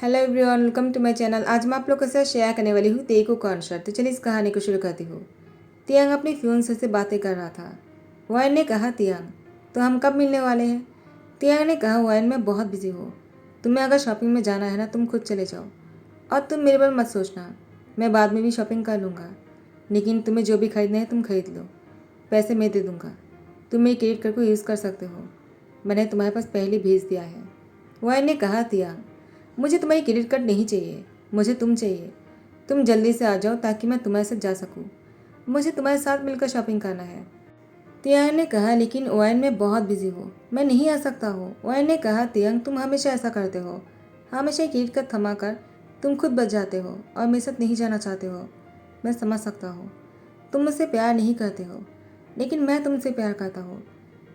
Hello everyone, welcome to my channel. आज मैं आप लोग के साथ शेयर करने वाली हूँ तेको कॉन्सर्ट। तो चलिए इस कहानी को शुरू करती हूँ। तियांग अपनी फ्यूंसे से बातें कर रहा था। वाइन ने कहा, तियांग तो हम कब मिलने वाले हैं? तियांग ने कहा, वाइन मैं बहुत बिजी हूँ। तुम्हें अगर शॉपिंग में जाना है ना, तुम खुद चले जाओ और तुम मेरे पर मत सोचना, मैं बाद में भी शॉपिंग कर लूँगा। लेकिन तुम्हें जो भी खरीदना है तुम खरीद लो, पैसे मैं दे दूँगा। तुम मेरे क्रेडिट कार्ड को यूज़ कर सकते हो, मैंने तुम्हारे पास पहले भेज दिया है। वाइन ने कहा, तियांग मुझे तुम्हारी क्रेडिट कार्ड नहीं चाहिए, मुझे तुम चाहिए। तुम जल्दी से आ जाओ ताकि मैं तुम्हारे साथ जा सकूं। मुझे तुम्हारे साथ मिलकर शॉपिंग करना है। तियांग ने कहा, लेकिन ओएन मैं बहुत बिजी हूँ, मैं नहीं आ सकता हूँ। ओएन ने कहा, तियांग तुम हमेशा ऐसा करते हो, हमेशा क्रेडिट कार्ड थमा कर तुम खुद बच जाते हो और मेरे साथ नहीं जाना चाहते हो। मैं समझ सकता हूँ, तुम मुझसे प्यार नहीं करते हो, लेकिन मैं तुमसे प्यार करता हूँ।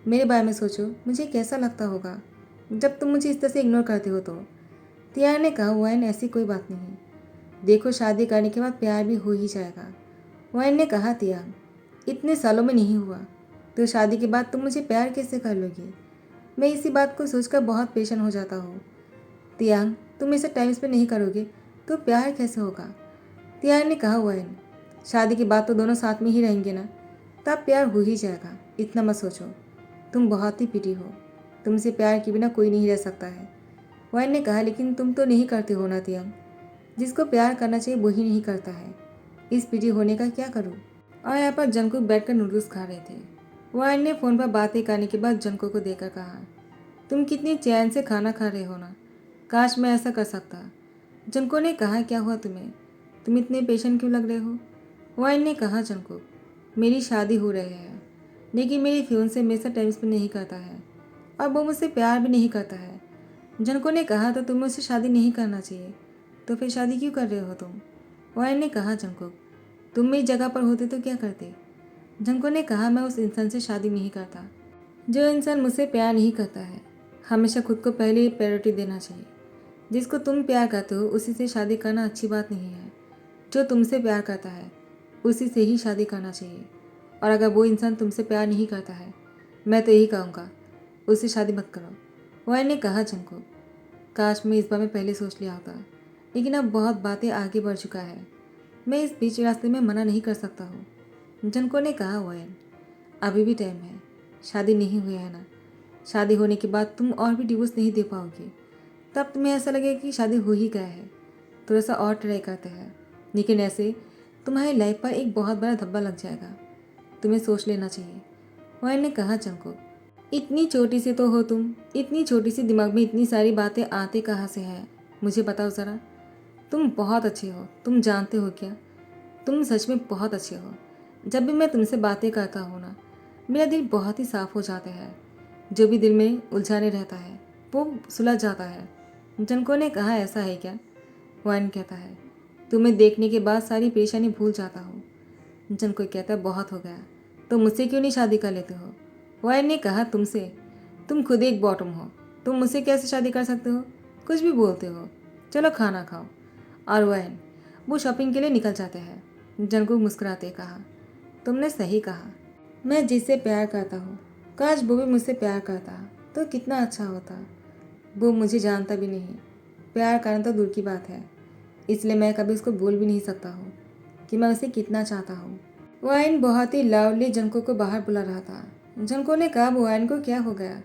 मेरे बारे में सोचो, मुझे कैसा लगता होगा जब तुम मुझे इस तरह से इग्नोर करते हो। तो तियांग ने कहा, वाइन ऐसी कोई बात नहीं, देखो शादी करने के बाद प्यार भी हो ही जाएगा। वाइन ने कहा, तियांग इतने सालों में नहीं हुआ तो शादी के बाद तुम मुझे प्यार कैसे कर लोगी? मैं इसी बात को सोचकर बहुत पेशेंट हो जाता हूँ। तियांग तुम मेरे साथ टाइम स्पेंड नहीं करोगे तो प्यार कैसे होगा? तियांग ने कहा, वाइन शादी के बाद तो दोनों साथ में ही रहेंगे ना, तब प्यार हो ही जाएगा, इतना मत सोचो। तुम बहुत ही पिटी हो, तुमसे प्यार के बिना कोई नहीं रह सकता है। वाइन ने कहा, लेकिन तुम तो नहीं करते हो ना तियांग, जिसको प्यार करना चाहिए वही नहीं करता है। इस पीटी होने का क्या करूं? और यहाँ पर जंकुक बैठकर नूडल्स खा रहे थे। वाइन ने फ़ोन पर बातें करने के बाद जंकुक को देखकर कहा, तुम कितनी चैन से खाना खा रहे हो ना, काश मैं ऐसा कर सकता। जंकुक ने कहा, क्या हुआ तुम्हें, तुम इतने पेशेंट क्यों लग रहे हो? वाइन ने कहा, जंकुक मेरी शादी हो रही है, लेकिन मेरी फियोंसे मेरे साथ टाइम स्पेंड नहीं करता है और वो मुझसे प्यार भी नहीं करता है। जनको ने कहा, तो तुम्हें उससे शादी नहीं करना चाहिए, तो फिर शादी क्यों कर रहे हो तुम? वाइन ने कहा, जंकुक तुम मेरी जगह पर होते तो क्या करते? जंको ने कहा, मैं उस इंसान से शादी नहीं करता जो इंसान मुझसे प्यार नहीं करता है। हमेशा खुद को पहले प्रायोरिटी देना चाहिए। जिसको तुम प्यार करते हो उसी से शादी करना अच्छी बात नहीं है। जो तुमसे प्यार करता है उसी से ही शादी करना चाहिए। और अगर वो इंसान तुमसे प्यार नहीं करता है, मैं तो यही कहूँगा, उससे शादी मत करो। वाइन ने कहा, जंको काश मैं इस बार में पहले सोच लिया होता, लेकिन अब बहुत बातें आगे बढ़ चुका है, मैं इस बीच रास्ते में मना नहीं कर सकता हूँ। जनको ने कहा, वाइन अभी भी टाइम है, शादी नहीं हुई है ना, शादी होने के बाद तुम और भी डिवोर्स नहीं दे पाओगे, तब तुम्हें ऐसा लगेगा कि शादी हो ही गया है। थोड़ा सा और ट्राई करते हैं, लेकिन ऐसे तुम्हारी लाइफ पर एक बहुत बड़ा धब्बा लग जाएगा, तुम्हें सोच लेना चाहिए। वाइन ने कहा, जंको इतनी छोटी सी तो हो तुम, इतनी छोटी सी दिमाग में इतनी सारी बातें आते कहाँ से हैं, मुझे बताओ ज़रा। तुम बहुत अच्छे हो, तुम जानते हो क्या, तुम सच में बहुत अच्छे हो। जब भी मैं तुमसे बातें करता हूँ ना, मेरा दिल बहुत ही साफ हो जाता है। जो भी दिल में उलझाने रहता है वो सुलझ जाता है। जनको ने कहा, ऐसा है क्या? वाइन कहता है, तुम्हें देखने के बाद सारी परेशानी भूल जाता हूँ। जनको कहता है, बहुत हो गया, तो मुझसे क्यों नहीं शादी कर लेते हो? वाइन ने कहा, तुमसे? तुम खुद एक बॉटम हो, तुम मुझसे कैसे शादी कर सकते हो? कुछ भी बोलते हो, चलो खाना खाओ। और वाइन वो शॉपिंग के लिए निकल जाते हैं। जंकुक मुस्कुराते कहा, तुमने सही कहा, मैं जिससे प्यार करता हूँ काश वो भी मुझसे प्यार करता तो कितना अच्छा होता। वो मुझे जानता भी नहीं, प्यार करना तो दूर की बात है, इसलिए मैं कभी उसको बोल भी नहीं सकता हूँ कि मैं उसे कितना चाहता हूँ। वाइन बहुत ही लाउडली जंको को बाहर बुला रहा था। जंको ने कहा, वाइन को क्या हो गया,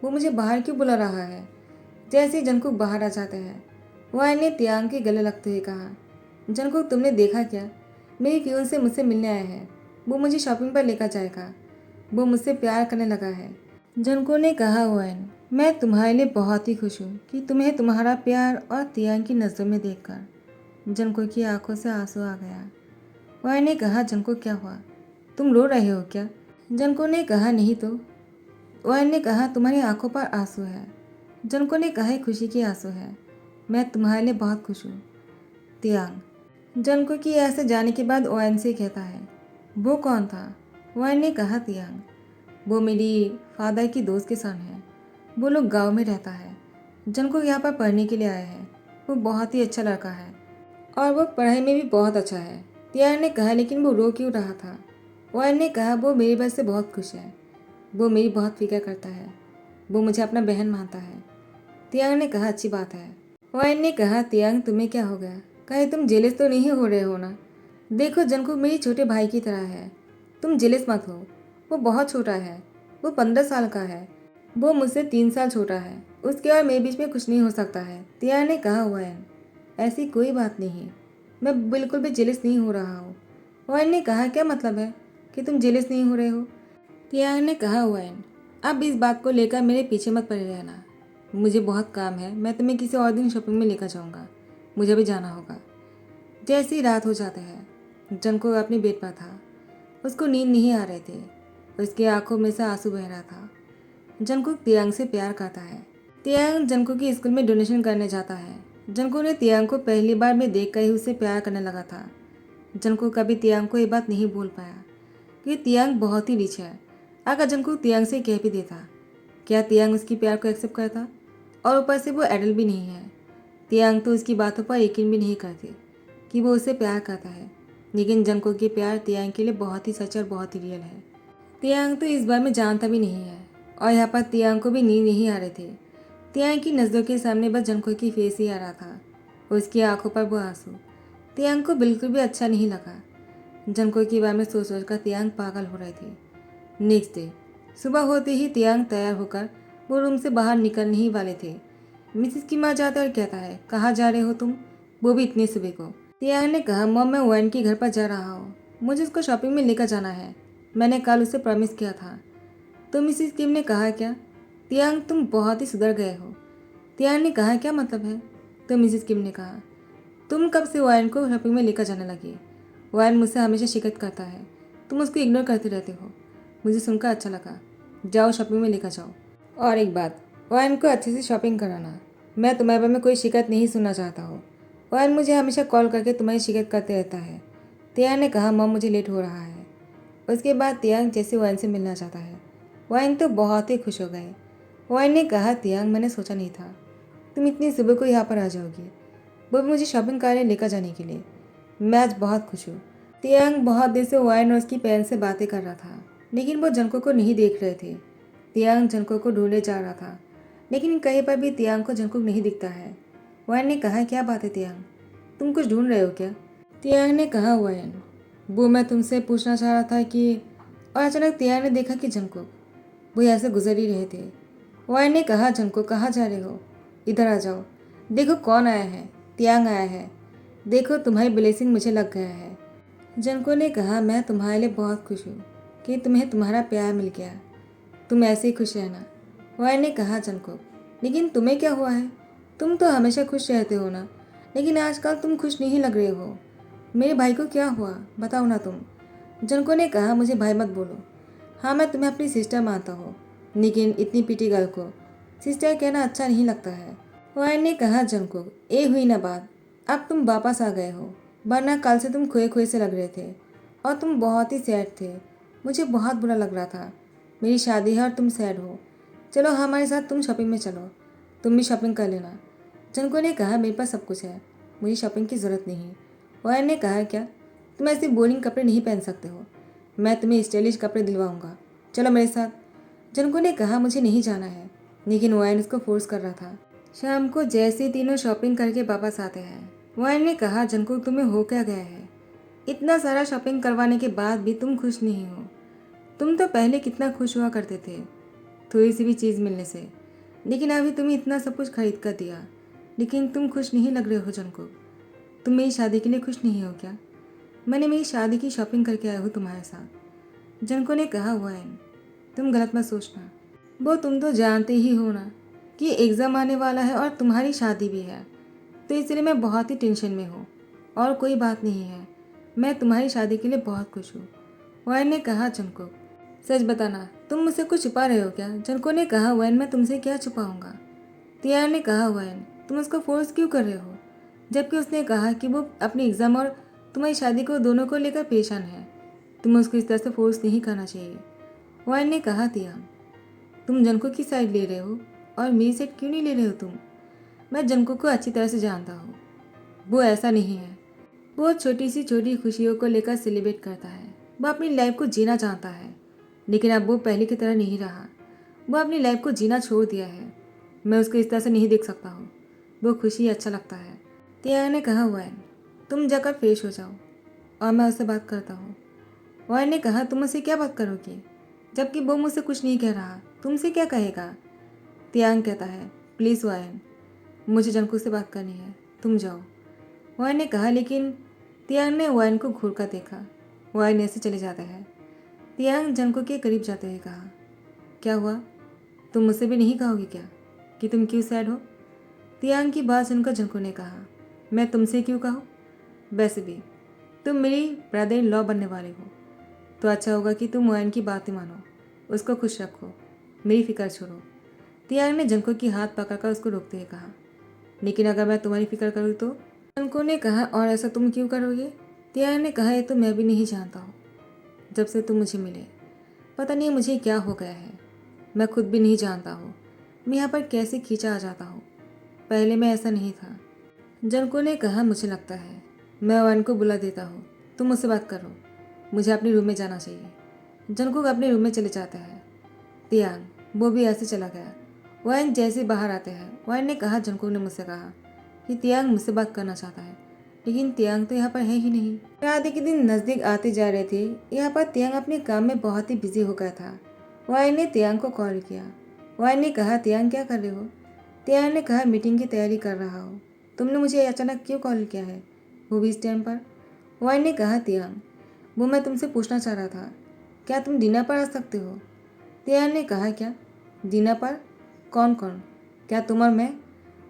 वो मुझे बाहर क्यों बुला रहा है? जैसे ही जंकुक बाहर आ जाते हैं, वाइन ने तियांग के गले लगते हुए कहा, जंकुक तुमने देखा क्या, मेरी फ्यून से मुझसे मिलने आया है, वो मुझे शॉपिंग पर लेकर जाएगा, वो मुझसे प्यार करने लगा है। जंको ने कहा, वाइन मैं तुम्हारे लिए बहुत ही खुश हूँ कि तुम्हें तुम्हारा प्यार और तियांग की नज़रों में देखकर। जंको की आंखों से आंसू आ गया। वाइन ने कहा, जंको क्या हुआ, तुम रो रहे हो क्या? जंको ने कहा, नहीं तो। वाइन ने कहा, तुम्हारी आंखों पर आंसू है। जंको ने कहा, खुशी के आंसू है, मैं तुम्हारे लिए बहुत खुश हूँ। तियांग जंको की ऐसे जाने के बाद वाइन से कहता है, वो कौन था? वाइन ने कहा, तियांग वो मेरी फादर की दोस्त के सन है, वो लोग गांव में रहता है। जंको यहाँ पर पढ़ने के लिए आया है, वो बहुत ही अच्छा लड़का है और वो पढ़ाई में भी बहुत अच्छा है। तियांग ने कहा, लेकिन वो रो क्यों रहा था? वाइन ने कहा, वो मेरी बात से बहुत खुश है, वो मेरी बहुत फिक्र करता है, वो मुझे अपना बहन मानता है। तियांग ने कहा, अच्छी बात है, वायन ने कहा, तियांग तुम्हें क्या हो गया? कहीं तुम जेलस तो नहीं हो रहे हो ना? देखो जंगकुक मेरे छोटे भाई की तरह है, तुम जेलस मत हो। वो बहुत छोटा है, वो 15 साल का है। वो मुझसे 3 साल छोटा है। उसके और मेरे बीच में कुछ नहीं हो सकता है। तियांग ने कहा, वायन ऐसी कोई बात नहीं, मैं बिल्कुल भी जेलस नहीं हो रहा हूँ। वायन ने कहा, क्या मतलब है कि तुम जेलस नहीं हो रहे हो? तियांग ने कहा, वायन अब इस बात को लेकर मेरे पीछे मत पड़े रहना। मुझे बहुत काम है, मैं तुम्हें किसी और दिन शॉपिंग में लेकर जाऊँगा। मुझे भी जाना होगा। जैसी रात हो जाते हैं, जंगकुक अपने बेड पर था। उसको नींद नहीं आ रहे थे। उसकी आंखों में से आंसू बह रहा था। जंगकुक तियांग से प्यार करता है। तियांग जंगकुक के स्कूल में डोनेशन करने जाता है। जंगकुक ने तियांग को पहली बार में देखकर ही उससे प्यार करने लगा था। जंगकुक कभी तियांग को ये बात नहीं बोल पाया कि तियांग बहुत ही रिच है। अगर जंगकुक तियांग से कह भी देता, क्या तियांग उसकी प्यार को एक्सेप्ट करता? और ऊपर से वो एडल्ट भी नहीं है। तियांग तो उसकी बातों पर यकीन भी नहीं करती कि वो उससे प्यार करता है। लेकिन जंगकुक की प्यार तियांग के लिए बहुत ही सच और बहुत ही रियल है। तियांग तो इस बारे में जानता भी नहीं है। और यहाँ पर तियांग को भी नींद नहीं आ रहे थे। तियांग की नज़रों के सामने बस जंगकुक की फेस ही आ रहा था। उसकी आंखों पर वो आंसू। तियांग को बिल्कुल भी अच्छा नहीं लगा। जंगकुक के बारे में सोच सोच कर तियांग पागल हो रहे थे। नेक्स्ट डे सुबह होते ही तियांग तैयार होकर वो रूम से बाहर निकलने ही वाले थे। मिसिस की माँ जाता और कहता है, कहाँ जा रहे हो तुम? वो भी इतने सुबह को। तियांग ने कहा, मॉम मैं वैन के घर पर जा रहा हूँ, मुझे उसको शॉपिंग में लेकर जाना है। मैंने कल उसे प्रॉमिस किया था। तो मिसिस किम ने कहा, क्या? तियांग तुम बहुत ही सुधर गए हो। तियांग ने कहा, क्या मतलब है? तो मिसिस किम ने कहा, तुम कब से वायन को शॉपिंग में लेकर जाने लगी? वायन मुझसे हमेशा शिकायत करता है, तुम उसको इग्नोर करते रहते हो। मुझे सुनकर अच्छा लगा। जाओ शॉपिंग में लेकर जाओ। और एक बात, वायन को अच्छे से शॉपिंग कराना। मैं तुम्हारे बारे में कोई शिकायत नहीं सुनना चाहता हूँ। वायन मुझे हमेशा कॉल करके तुम्हारी शिकायत करते रहता है। तियांग ने कहा, मॉम मुझे लेट हो रहा है। उसके बाद तियांग जैसे वायन से मिलना चाहता है। वायन तो बहुत ही खुश हो गए। वायन ने कहा, तियांग मैंने सोचा नहीं था तुम इतनी सुबह को यहाँ पर आ जाओगी, वो भी मुझे शॉपिंग करने लेकर जाने के लिए। मैं आज बहुत खुश हूँ। तियांग बहुत देर से वायन और उसकी पेरेंट्स से बातें कर रहा था, लेकिन वो जंगकुक को नहीं देख रहे थे। तियांग जंगकुक को ढूंढने जा रहा था, लेकिन कहीं पर भी तियांग को जंगकुक नहीं दिखता है। वायन ने कहा, क्या बात है तियांग, तुम कुछ ढूंढ रहे हो क्या? तियांग ने कहा, वायन वो मैं तुमसे पूछना चाह रहा था कि। और अचानक तियांग ने देखा कि जंगकुक वो यहाँ से गुजर ही रहे थे। वायन ने कहा, जंगकुक कहाँ जा रहे हो? इधर आ जाओ, देखो कौन आया है। तियांग आया है, देखो तुम्हारी ब्लेसिंग मुझे लग गया है। जंगकुक ने कहा, मैं तुम्हारे लिए बहुत खुश हूँ कि तुम्हें तुम्हारा प्यार मिल गया। तुम ऐसे ही खुश रहना। वायन ने कहा, जंगकुक लेकिन तुम्हें क्या हुआ है? तुम तो हमेशा खुश रहते हो ना, लेकिन आजकल तुम खुश नहीं लग रहे हो। मेरे भाई को क्या हुआ, बताओ ना तुम। जंगकुक ने कहा, मुझे भाई मत बोलो। हाँ मैं तुम्हें अपनी सिस्टर मानता हूँ, लेकिन इतनी पीटी गर्ल को सिस्टर कहना अच्छा नहीं लगता है। वायन ने कहा, जंगकुक ये हुई ना बात, अब तुम वापस आ गए हो, वरना कल से तुम खोए खोए से लग रहे थे और तुम बहुत ही सैड थे। मुझे बहुत बुरा लग रहा था। मेरी शादी है और तुम सैड हो। चलो हमारे साथ तुम शॉपिंग में चलो, तुम भी शॉपिंग कर लेना। जंगकुक ने कहा, मेरे पास सब कुछ है, मुझे शॉपिंग की ज़रूरत नहीं। वायन ने कहा, क्या तुम ऐसे बोरिंग कपड़े नहीं पहन सकते हो, मैं तुम्हें स्टाइलिश कपड़े दिलवाऊंगा, चलो मेरे साथ। जंगकुक ने कहा, मुझे नहीं जाना है, लेकिन वायन उसको फोर्स कर रहा था। शाम को जैसे तीनों शॉपिंग करके वापस आते हैं, वायन ने कहा, जंगकुक तुम्हें हो क्या गया है? इतना सारा शॉपिंग करवाने के बाद भी तुम खुश नहीं हो। तुम तो पहले कितना खुश हुआ करते थे थोड़ी सी भी चीज़ मिलने से, लेकिन अभी तुम्हें इतना सब कुछ खरीद कर दिया, लेकिन तुम खुश नहीं लग रहे हो। जंगकुक तुम मेरी शादी के लिए खुश नहीं हो क्या? मैंने मेरी शादी की शॉपिंग करके आया हूँ तुम्हारे साथ। जंगकुक ने कहा, वायन तुम गलत मत सोचना, वो तुम तो जानते ही हो ना कि एग्ज़ाम आने वाला है और तुम्हारी शादी भी है, तो इसलिए मैं बहुत ही टेंशन में हूँ। और कोई बात नहीं है, मैं तुम्हारी शादी के लिए बहुत खुश हूँ। वायन ने कहा, जंगकुक सच बताना, तुम मुझसे कुछ छुपा रहे हो क्या? जंगकुक ने कहा, वायन मैं तुमसे क्या छुपाऊंगा? तियांग ने कहा, वायन तुम उसको फोर्स क्यों कर रहे हो, जबकि उसने कहा कि वो अपने एग्ज़ाम और तुम्हारी शादी को दोनों को लेकर परेशान है। तुम्हें उसको इस तरह से फोर्स नहीं करना चाहिए। वायन ने कहा, तियांग तुम जंगकुक की साइड ले रहे हो और मेरी साइड क्यों नहीं ले रहे हो तुम? मैं जंगकुक को अच्छी तरह से जानता हूँ, वो ऐसा नहीं है। वो छोटी सी छोटी खुशियों को लेकर सेलिब्रेट करता है। वो अपनी लाइफ को जीना चाहता है, लेकिन अब वो पहले की तरह नहीं रहा। वो अपनी लाइफ को जीना छोड़ दिया है। मैं उसको इस तरह से नहीं देख सकता हूँ। वो खुशी अच्छा लगता है। तियांग ने कहा वाइन तुम जाकर फ्रेश हो जाओ और मैं उससे बात करता हूँ। वाइन ने कहा तुम मुझसे क्या बात करोगे, जबकि वो मुझसे कुछ नहीं कह रहा, तुमसे क्या कहेगा। तियांग कहता है प्लीज़ वाइन, मुझे जंकुक से बात करनी है, तुम जाओ। वाइन ने कहा लेकिन तियांग ने वाइन को घूर कर देखा। वाइन ऐसे चले जाता है। तियांग जंकुक के करीब जाते हुए कहा क्या हुआ, तुम मुझसे भी नहीं कहोगे क्या कि तुम क्यों सैड हो। तियांग की बात सुनकर जंकुक ने कहा मैं तुमसे क्यों कहूँ, वैसे भी तुम मेरी ब्रदर इन लॉ बनने वाले हो, तो अच्छा होगा कि तुम वाइन की बातें मानो, उसको खुश रखो, मेरी फिक्र छोड़ो। तियांग ने जंकुक की हाथ पकड़कर उसको रोकते हुए कहा लेकिन अगर मैं तुम्हारी फिक्र करूँ तो। जंकुक ने कहा और ऐसा तुम क्यों करोगे। तियांग ने कहा ये तो मैं भी नहीं जानता हूँ, जब से तुम मुझे मिले पता नहीं मुझे क्या हो गया है, मैं खुद भी नहीं जानता हूँ मैं यहाँ पर कैसे खींचा आ जाता हूँ, पहले मैं ऐसा नहीं था। जंकुक ने कहा मुझे लगता है मैं वाइन को बुला देता हूँ, तुम मुझसे बात करो, मुझे अपने रूम में जाना चाहिए। जंकुक अपने रूम में चले जाता है। तियांग वो भी ऐसे चला गया। वाइन जैसे बाहर आते हैं, वाइन ने कहा जंकुक ने मुझसे कहा कि तियांग मुझसे बात करना चाहता है, लेकिन तियांग तो यहाँ पर है ही नहीं। शादी के दिन नज़दीक आते जा रहे थे, यहाँ पर तियांग अपने काम में बहुत ही बिजी हो गया था। वाइन ने तियांग को कॉल किया। वाइन ने कहा तियांग क्या कर रहे हो। तियांग ने कहा मीटिंग की तैयारी कर रहा हो, तुमने मुझे अचानक क्यों कॉल किया है, वो भी इस टाइम पर। वाइन ने कहा तियांग वो मैं तुमसे पूछना चाह रहा था, क्या तुम डिनर पर आ सकते हो। तियांग ने कहा क्या डिनर पर, कौन कौन, क्या तुम और मैं।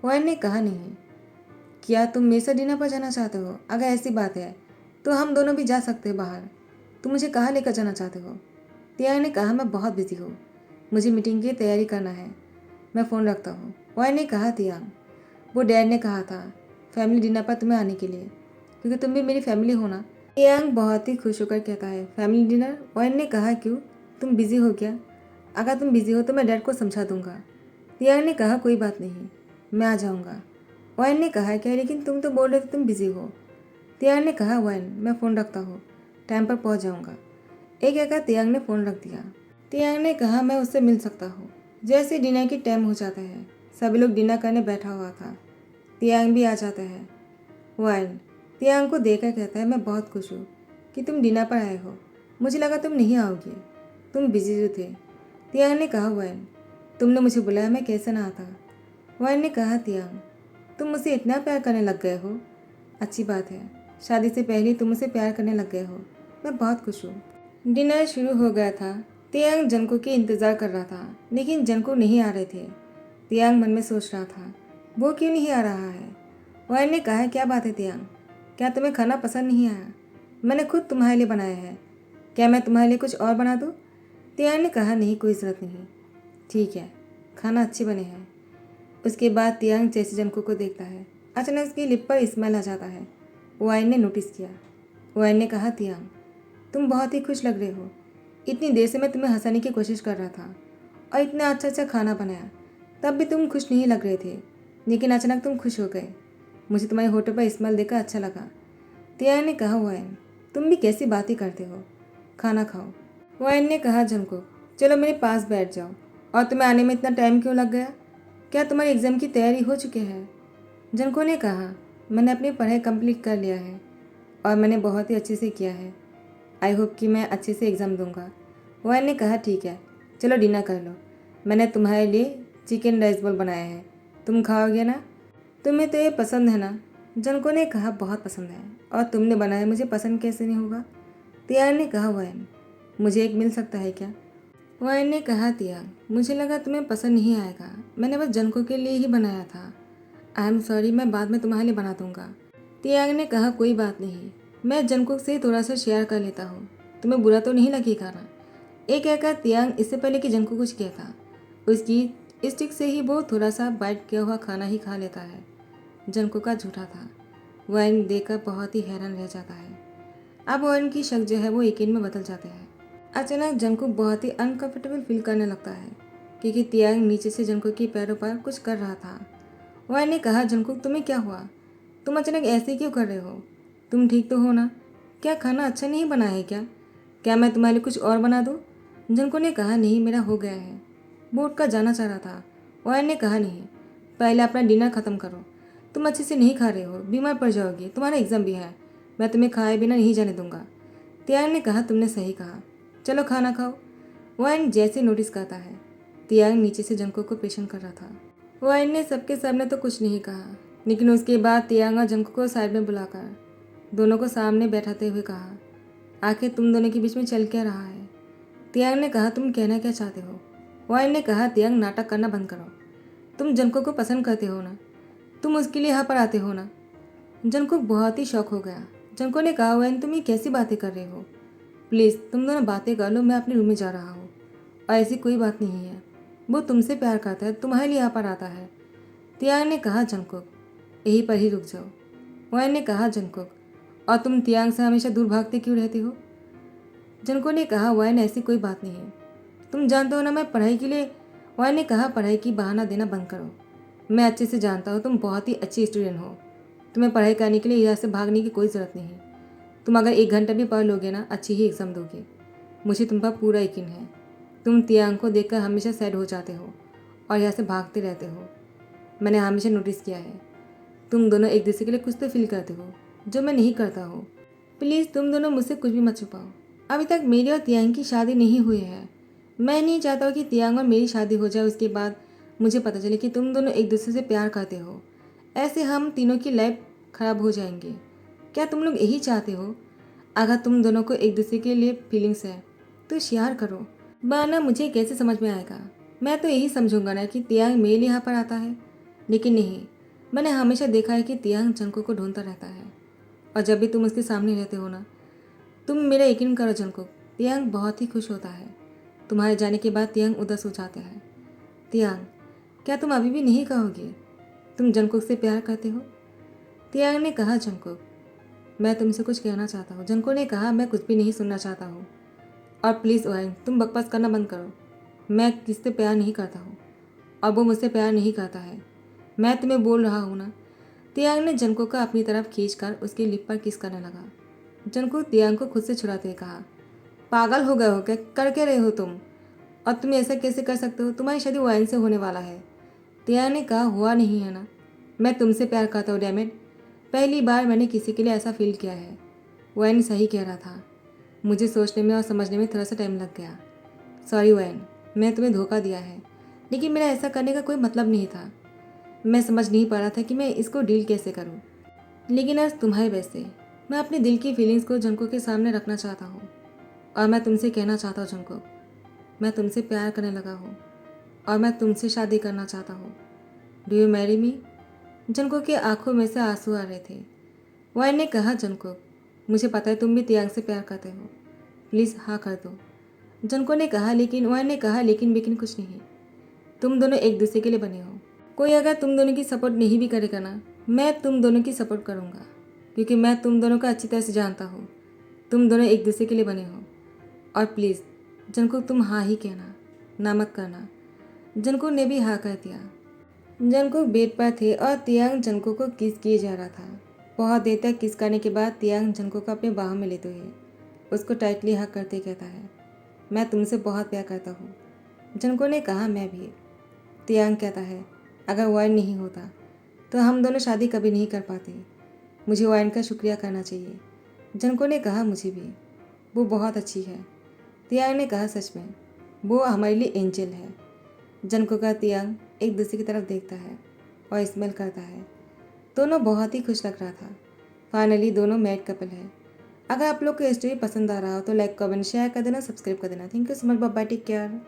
वाइन ने कहा नहीं, क्या तुम मेरे साथ डिनर पर जाना चाहते हो, अगर ऐसी बात है तो हम दोनों भी जा सकते हैं बाहर, तुम मुझे कहाँ लेकर जाना चाहते हो। तियांग ने कहा मैं बहुत बिजी हूँ, मुझे मीटिंग की तैयारी करना है, मैं फ़ोन रखता हूँ। वाइन ने कहा तियांग वो डैड ने कहा था फैमिली डिनर पर तुम्हें आने के लिए, क्योंकि तुम भी मेरी फैमिली हो ना। तियांग बहुत ही खुश होकर कहता है फैमिली डिनर। वाइन ने कहा क्यों, तुम बिजी हो क्या, अगर तुम बिजी हो तो मैं डैड को समझा दूंगा। तियांग ने कहा कोई बात नहीं, मैं आ जाऊंगा। वाइन ने कहा क्या लेकिन तुम तो बोल रहे थे तुम बिजी हो। तियांग ने कहा वाइन मैं फ़ोन रखता हूँ, टाइम पर पहुँच जाऊँगा। एक कहकर तियांग ने फ़ोन रख दिया। तियांग ने कहा मैं उससे मिल सकता हूँ। जैसे डिनर की टाइम हो जाता है, सभी लोग डिनर करने बैठा हुआ था। तियांग भी आ जाता है। वाइन तियांग को देखकर कहता है मैं बहुत खुश हूँ कि तुम डिनर पर आए हो, मुझे लगा तुम नहीं आओगे, तुम बिजी जो थे। तियांग ने कहा वाइन तुमने मुझे बुलाया, मैं कैसे ना आता। वाइन ने कहा तियांग तुम मुझसे इतना प्यार करने लग गए हो, अच्छी बात है, शादी से पहले ही तुम मुझसे प्यार करने लग गए हो, मैं बहुत खुश हूँ। डिनर शुरू हो गया था। तियांग जंकुक के इंतज़ार कर रहा था, लेकिन जंकुक नहीं आ रहे थे। तियांग मन में सोच रहा था वो क्यों नहीं आ रहा है। वाइन ने कहा क्या बात है तियांग, क्या तुम्हें खाना पसंद नहीं आया, मैंने खुद तुम्हारे लिए बनाया है, क्या मैं तुम्हारे लिए कुछ और बना दूँ। तियांग ने कहा नहीं कोई ज़रूरत नहीं, ठीक है, खाना अच्छे बने हैं। उसके बाद तियांग जैसे जंकुक को देखता है, अचानक उसकी लिप पर स्माइल आ जाता है। वाइन ने नोटिस किया। वाइन ने कहा तियांग तुम बहुत ही खुश लग रहे हो, इतनी देर से मैं तुम्हें हंसाने की कोशिश कर रहा था और इतना अच्छा अच्छा खाना बनाया, तब भी तुम खुश नहीं लग रहे थे, लेकिन अचानक तुम खुश हो गए, मुझे तुम्हारे होठों पर स्माइल देखकर अच्छा लगा। तियांग ने कहा वाइन तुम भी कैसी बातें करते हो, खाना खाओ। वाइन ने कहा जंकुक चलो मेरे पास बैठ जाओ, और तुम्हें आने में इतना टाइम क्यों लग गया, क्या तुम्हारी एग्ज़ाम की तैयारी हो चुकी है। जंकुक ने कहा मैंने अपनी पढ़ाई कंप्लीट कर लिया है और मैंने बहुत ही अच्छे से किया है, आई होप कि मैं अच्छे से एग्ज़ाम दूंगा। वाइन ने कहा ठीक है चलो डिनर कर लो, मैंने तुम्हारे लिए चिकन राइस बॉल बनाया है, तुम खाओगे ना, तुम्हें तो ये पसंद है ना। जंकुक ने कहा बहुत पसंद है, और तुमने बनाया मुझे पसंद कैसे नहीं होगा। तियांग ने कहा वाइन मुझे एक मिल सकता है क्या। वाइन ने कहा तियांग मुझे लगा तुम्हें पसंद नहीं आएगा, मैंने बस जंकुक के लिए ही बनाया था, आई एम सॉरी, मैं बाद में तुम्हारे लिए बना दूंगा। तियांग ने कहा कोई बात नहीं, मैं जंकुक से थोड़ा सा शेयर कर लेता हूँ, तुम्हें बुरा तो नहीं लगेगा ना। एक कहकर तियांग इससे पहले कि जंकुक कुछ कहता, उसकी स्टिक से ही वो थोड़ा सा बाइट किया हुआ खाना ही खा लेता है। जंकुक का झूठा था। वाइन देखकर बहुत ही हैरान रह जाता है। अब वाइन की शक जो है वो यकीन में बदल जाते हैं। अचानक जंकुक बहुत ही अनकंफर्टेबल फील करने लगता है, क्योंकि तियांग नीचे से जंकुक के पैरों पर कुछ कर रहा था। वाइन ने कहा जंकुक तुम्हें क्या हुआ, तुम अचानक ऐसे क्यों कर रहे हो, तुम ठीक तो हो ना, क्या खाना अच्छा नहीं बना है क्या मैं तुम्हारे लिए कुछ और बना दूँ। जंकुक ने कहा नहीं मेरा हो गया है, वो उठकर जाना चाह रहा था। वाइन ने कहा नहीं, पहले अपना डिनर ख़त्म करो, तुम अच्छे से नहीं खा रहे हो, बीमार पड़ जाओगे, तुम्हारा एग्ज़ाम भी है। मैं तुम्हें खाए बिना नहीं जाने दूंगा। तियांग ने कहा, तुमने सही कहा, चलो खाना खाओ। वाइन जैसे नोटिस करता है। तियांग नीचे से जंको को पेशन कर रहा था। वाइन ने सबके सामने तो कुछ नहीं कहा, लेकिन उसके बाद तियांग और जंको को साइड में बुलाकर दोनों को सामने बैठाते हुए कहा, आखिर तुम दोनों के बीच में चल क्या रहा है? तियांग ने कहा, तुम कहना क्या चाहते हो? वाइन ने कहा, तियांग नाटक करना बंद करो। तुम जंको को पसंद करते हो ना? तुम उसके लिए यहाँ पर आते हो ना? जंको बहुत ही शौक हो गया। जंको ने कहा, वाइन तुम ये कैसी बातें कर रहे हो? प्लीज़ तुम दोनों बातें कर लो, मैं अपने रूम में जा रहा हूँ। और ऐसी कोई बात नहीं है, वो तुमसे प्यार करता है, तुम्हारे लिए यहाँ पर आता है। तियांग ने कहा, जंकुक यहीं पर ही रुक जाओ। वाइन ने कहा, जंकुक और तुम तियांग से हमेशा दूर भागते क्यों रहते हो? जंको ने कहा, वाइन ऐसी कोई बात नहीं है, तुम जानते हो ना मैं पढ़ाई के लिए। वाइन ने कहा, पढ़ाई की बहाना देना बंद करो। मैं अच्छे से जानता हूँ तुम बहुत ही अच्छी स्टूडेंट हो। तुम्हें पढ़ाई करने के लिए यहाँ से भागने की कोई ज़रूरत नहीं। तुम अगर 1 घंटा भी पढ़ लोगे ना, अच्छी ही एग्ज़ाम दोगे। मुझे तुम पर पूरा यकीन है। तुम तियांग को देखकर हमेशा सैड हो जाते हो और यहाँ से भागते रहते हो। मैंने हमेशा नोटिस किया है, तुम दोनों एक दूसरे के लिए कुछ तो फील करते हो जो मैं नहीं करता हूँ। प्लीज़ तुम दोनों मुझसे कुछ भी मत छुपाओ। अभी तक मेरी और तियांग की शादी नहीं हुई है। मैं नहीं चाहता हूँ कि तियांग और मेरी शादी हो जाए, उसके बाद मुझे पता चले कि तुम दोनों एक दूसरे से प्यार करते हो। ऐसे हम तीनों की लाइफ खराब हो जाएंगे। क्या तुम लोग यही चाहते हो? अगर तुम दोनों को एक दूसरे के लिए फीलिंग्स है तो शेयर करो, वरना मुझे कैसे समझ में आएगा? मैं तो यही समझूंगा ना कि तियांग मेरे लिए यहाँ पर आता है, लेकिन नहीं, मैंने हमेशा देखा है कि तियांग जंको को ढूंढता रहता है। और जब भी तुम उसके सामने रहते हो ना, तुम मेरा यकीन करो जंको, तियांग बहुत ही खुश होता है। तुम्हारे जाने के बाद तियांग उदास हो जाते हैं। तियांग, क्या तुम अभी भी नहीं कहोगे तुम जंकुक से प्यार करते हो? तियांग ने कहा, जंकुक मैं तुमसे कुछ कहना चाहता हूँ। जंको ने कहा, मैं कुछ भी नहीं सुनना चाहता हूँ। और प्लीज़ वाइन तुम बकवास करना बंद करो। मैं किससे प्यार नहीं करता हूँ और वो मुझसे प्यार नहीं करता है। मैं तुम्हें बोल रहा हूँ ना। तियांग ने जंको को अपनी तरफ खींचकर उसके लिप पर किस करने लगा। जंको तियांग को खुद से छुड़ाते हुए कहा, पागल हो गए हो क्या? कर क्या रहे हो तुम? और तुम ऐसा कैसे कर सकते हो? तुम्हारी शादी वाइन से होने वाला है। तियांग ने कहा, हुआ नहीं है ना? मैं तुमसे प्यार करता हूँ डैमेट। पहली बार मैंने किसी के लिए ऐसा फील किया है। वाइन सही कह रहा था, मुझे सोचने में और समझने में थोड़ा सा टाइम लग गया। सॉरी वाइन, मैं तुम्हें धोखा दिया है, लेकिन मेरा ऐसा करने का कोई मतलब नहीं था। मैं समझ नहीं पा रहा था कि मैं इसको डील कैसे करूं। लेकिन आज तुम्हारे वजह मैं अपने दिल की फीलिंग्स को जंको के सामने रखना चाहता हूँ। और मैं तुमसे कहना चाहता हूँ जंको, मैं तुमसे प्यार करने लगा हूँ और मैं तुमसे शादी करना चाहता हूँ। Do you marry me? Junko की आंखों में से आंसू आ रहे थे। वाइन ने कहा, जंको मुझे पता है तुम भी तियांग से प्यार करते हो, प्लीज़ हाँ कर दो। जंको ने कहा, लेकिन वाइन ने कहा, लेकिन कुछ नहीं। तुम दोनों एक दूसरे के लिए बने हो। कोई अगर तुम दोनों की सपोर्ट नहीं भी करेगा ना, मैं तुम दोनों की सपोर्ट करूँगा, क्योंकि मैं तुम दोनों को अच्छी तरह से जानता हूँ। तुम दोनों एक दूसरे के लिए बने हो। और प्लीज़ जंको तुम हाँ ही कहना, ना मत करना। जंको ने भी हाँ कर दिया। जंको बेड पर थे और तियांग जंको को किस किए जा रहा था। बहुत देर तक किस करने के बाद तियांग जंको को अपने बाहों में लेते हुए उसको टाइटली हक करते कहता है, मैं तुमसे बहुत प्यार करता हूँ। जंको ने कहा, मैं भी। तियांग कहता है, अगर वाइन नहीं होता तो हम दोनों शादी कभी नहीं कर पाते। मुझे वाइन का शुक्रिया करना चाहिए। जंको ने कहा, मुझे भी, वो बहुत अच्छी है। तियांग ने कहा, सच में वो हमारे लिए एंजल है। जंको का तियांग एक दूसरे की तरफ देखता है और स्मेल करता है। दोनों बहुत ही खुश लग रहा था। फाइनली दोनों मैरिड कपल है। अगर आप लोग को ये स्टोरी पसंद आ रहा हो तो लाइक कमेंट शेयर कर देना, सब्सक्राइब कर देना। Thank you so much, bye bye, take care.